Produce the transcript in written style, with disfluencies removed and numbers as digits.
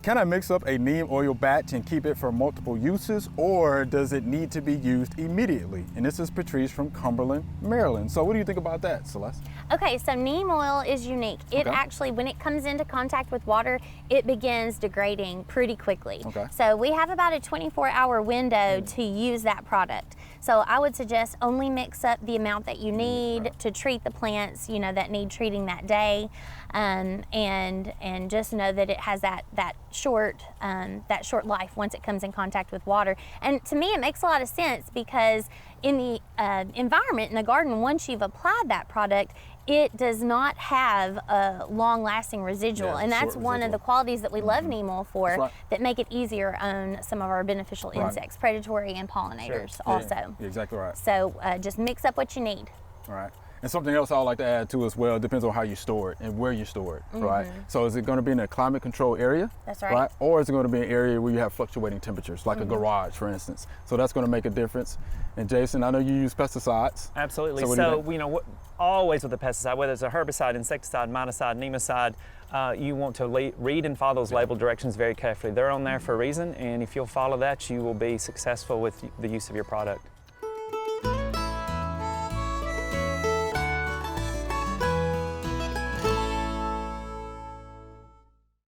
Can I mix up a neem oil batch and keep it for multiple uses, or does it need to be used immediately? And this is Patrice from Cumberland, Maryland. So what do you think about that, Celeste? Okay, so neem oil is unique. It actually, when it comes into contact with water, it begins degrading pretty quickly. Okay. So we have about a 24-hour window to use that product. So I would suggest only mix up the amount that you need to treat the plants, you know, that need treating that day, and just know that it has that short life once it comes in contact with water. And to me, it makes a lot of sense because in the environment in the garden, once you've applied that product, it does not have a long-lasting residual, and that's one of the qualities that we love neem oil for, that make it easier on some of our beneficial insects, predatory and pollinators also. Yeah, exactly right. So just mix up what you need. All right. And something else I would like to add too as well, depends on how you store it and where you store it, right? So is it going to be in a climate controlled area? That's right. Or is it going to be an area where you have fluctuating temperatures, like a garage, for instance? So that's going to make a difference. And Jason, I know you use pesticides. Absolutely. So you know, always with a pesticide, whether it's a herbicide, insecticide, miticide, nemicide, you want to read and follow those label directions very carefully. They're on there for a reason, and if you'll follow that, you will be successful with the use of your product.